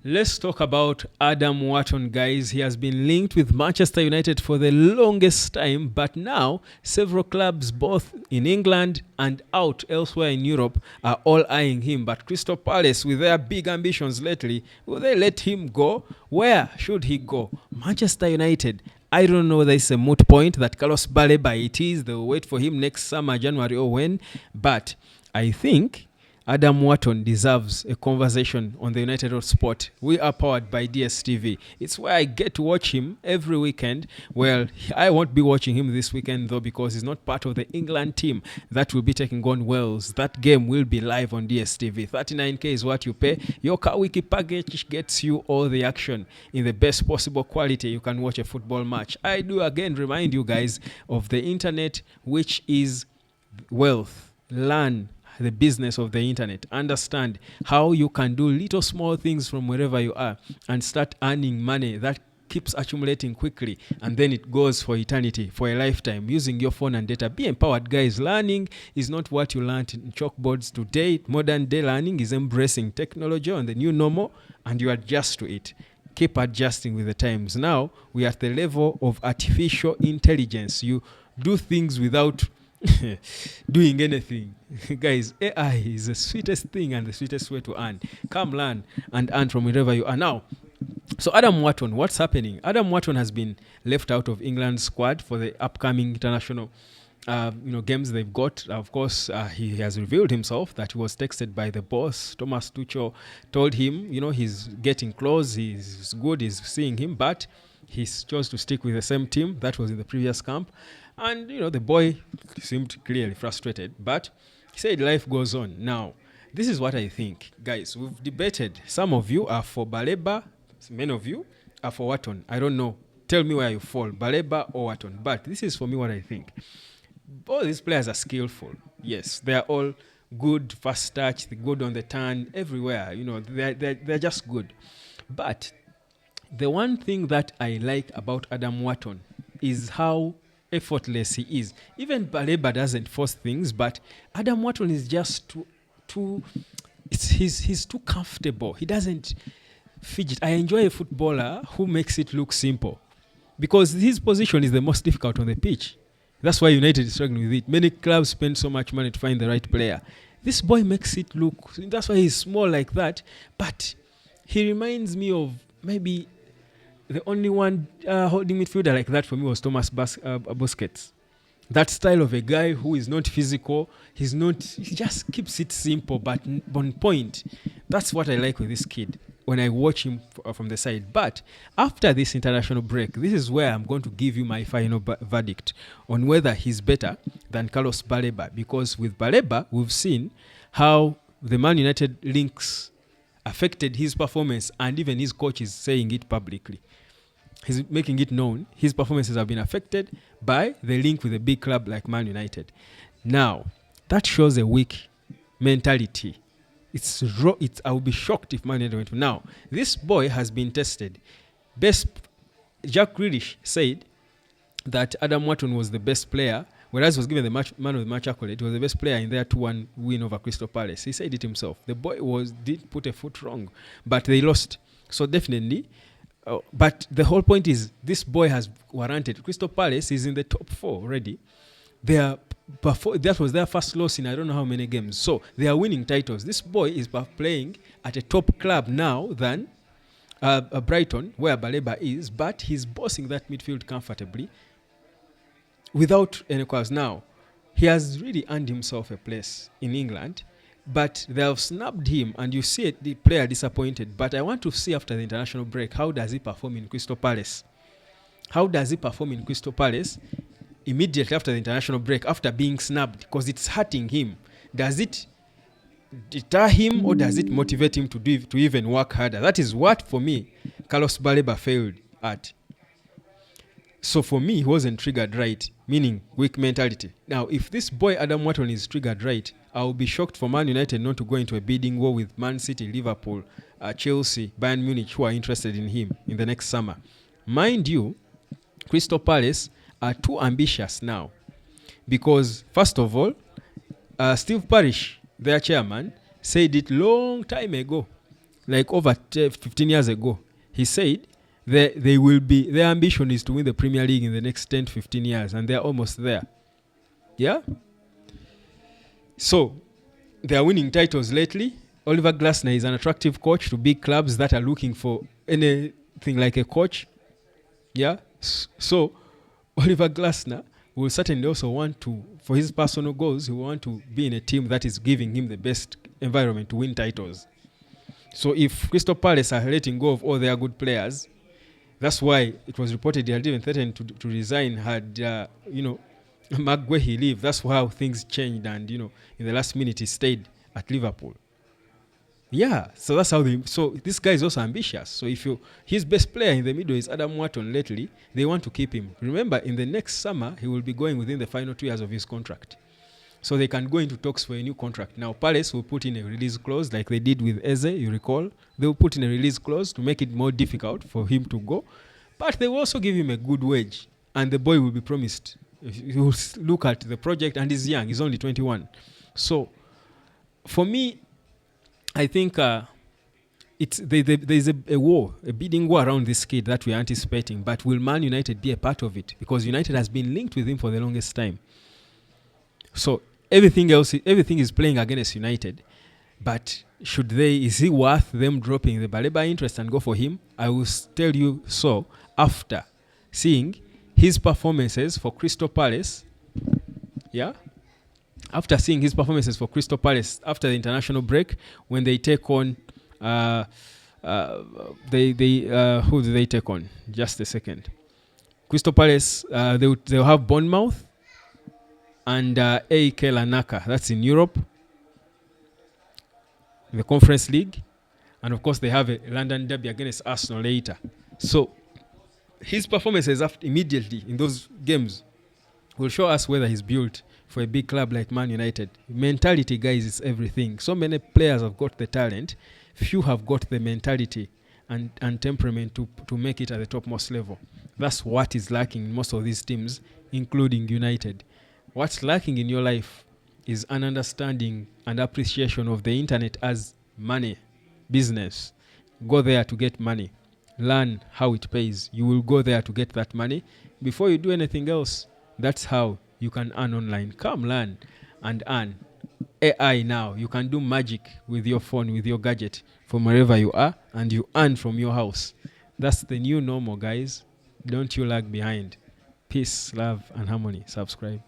Let's talk about Adam Wharton, guys. He has been linked with Manchester United for the longest time, but now several clubs, both in England and out elsewhere in Europe, are all eyeing him. But Crystal Palace, with their big ambitions lately, will they let him go? Where should he go? Manchester United. I don't know whether it's a moot point that Carlos Baleba it is. They'll wait for him next summer, January or when. But I think Adam Wharton deserves a conversation on the United Road Sport. We are powered by DSTV. It's where I get to watch him every weekend. Well, I won't be watching him this weekend though because he's not part of the England team that will be taking on Wales. That game will be live on DSTV. 39k is what you pay. Your Kawiki package gets you all the action in the best possible quality. You can watch a football match. I do again remind you guys of the internet, which is wealth. Learn the business of the internet. Understand how you can do little small things from wherever you are and start earning money that keeps accumulating quickly, and then it goes for eternity, for a lifetime, using your phone and data. Be empowered, guys. Learning is not what you learned in chalkboards today. Modern day learning is embracing technology and the new normal, and you adjust to it. Keep adjusting with the times. Now we are at the level of artificial intelligence. You do things without doing anything. Guys, AI is the sweetest thing and the sweetest way to earn. Come learn and earn from wherever you are. Now, so Adam Wharton, what's happening? Adam Wharton has been left out of England's squad for the upcoming international games they've got. Of course, he has revealed himself that he was texted by the boss. Thomas Tuchel told him, he's getting close, he's good, he's seeing him, but he chose to stick with the same team that was in the previous camp. And, the boy seemed clearly frustrated, but he said life goes on. Now, this is what I think. Guys, we've debated. Some of you are for Baleba. Many of you are for Wharton. I don't know. Tell me where you fall, Baleba or Wharton. But this is for me what I think. All these players are skillful. Yes, they are all good, fast touch, they're good on the turn, everywhere. They're just good. But the one thing that I like about Adam Wharton is how effortless he is. Even Baleba doesn't force things, but Adam Wharton is just he's too comfortable. He doesn't fidget. I enjoy a footballer who makes it look simple because his position is the most difficult on the pitch. That's why United is struggling with it. Many clubs spend so much money to find the right player. This boy makes it look, that's why he's small like that, but he reminds me of maybe the only one holding midfielder like that for me was Thomas Busquets. That style of a guy who is not physical, he just keeps it simple but on point. That's what I like with this kid when I watch him from the side. But after this international break, this is where I'm going to give you my final verdict on whether he's better than Carlos Baleba. Because with Baleba, we've seen how the Man United links affected his performance, and even his coach is saying it publicly. He's making it known. His performances have been affected by the link with a big club like Man United. Now, that shows a weak mentality. I would be shocked if Man United went. Now, this boy has been tested. Jack Grealish said that Adam Wharton was the best player, whereas he was given the man of the match accolade. He was the best player in their 2-1 win over Crystal Palace. He said it himself. The boy did put a foot wrong, but they lost. So definitely. But the whole point is this boy has warranted. Crystal Palace is in the top 4 already. That was their first loss in I don't know how many games. So they are winning titles. This boy is playing at a top club now than Brighton, where Baleba is, but he's bossing that midfield comfortably without any cause. Now, he has really earned himself a place in England. But they have snubbed him, and you see the player disappointed. But I want to see after the international break, how does he perform in Crystal Palace? How does he perform in Crystal Palace immediately after the international break, after being snubbed? Because it's hurting him. Does it deter him, or does it motivate him to even work harder? That is what, for me, Carlos Baleba failed at. So for me, he wasn't triggered right, meaning weak mentality. Now, if this boy Adam Wharton is triggered right, I will be shocked for Man United not to go into a bidding war with Man City, Liverpool, Chelsea, Bayern Munich, who are interested in him in the next summer. Mind you, Crystal Palace are too ambitious now because, first of all, Steve Parish, their chairman, said it long time ago like over 15 years ago, he said their ambition is to win the Premier League in the next 10 to 15 years, and they're almost there. Yeah? So, they are winning titles lately. Oliver Glasner is an attractive coach to big clubs that are looking for anything like a coach. Yeah? So, Oliver Glasner will certainly also want to, for his personal goals, he will want to be in a team that is giving him the best environment to win titles. So if Crystal Palace are letting go of all their good players, that's why it was reported he had even threatened to resign had, McGuehi leave. That's how things changed, and, in the last minute he stayed at Liverpool. Yeah, so that's how so this guy is also ambitious. So if his best player in the middle is Adam Wharton lately, they want to keep him. Remember, in the next summer, he will be going within the final 2 years of his contract. So they can go into talks for a new contract. Now, Palace will put in a release clause like they did with Eze, you recall. They will put in a release clause to make it more difficult for him to go. But they will also give him a good wage. And the boy will be promised. He will look at the project, and he's young. He's only 21. So, for me, I think there's a bidding war around this kid that we're anticipating. But will Man United be a part of it? Because United has been linked with him for the longest time. So everything is playing against United. But is he worth them dropping the Baleba interest and go for him? I will tell you so after seeing his performances for Crystal Palace. Yeah? After seeing his performances for Crystal Palace after the international break, when they take on who do they take on? Just a second. Crystal Palace, they'll have Bournemouth and AEK Larnaca. That's in Europe, the Conference League. And of course, they have a London derby against Arsenal later. So his performances immediately in those games will show us whether he's built for a big club like Man United. Mentality, guys, is everything. So many players have got the talent. Few have got the mentality and temperament to make it at the topmost level. That's what is lacking in most of these teams, including United. What's lacking in your life is an understanding and appreciation of the internet as money, business. Go there to get money. Learn how it pays. You will go there to get that money before you do anything else. That's how you can earn online. Come learn and earn. AI now, you can do magic with your phone, with your gadget, from wherever you are, and you earn from your house. That's the new normal, guys. Don't you lag behind. Peace, love, and harmony. Subscribe.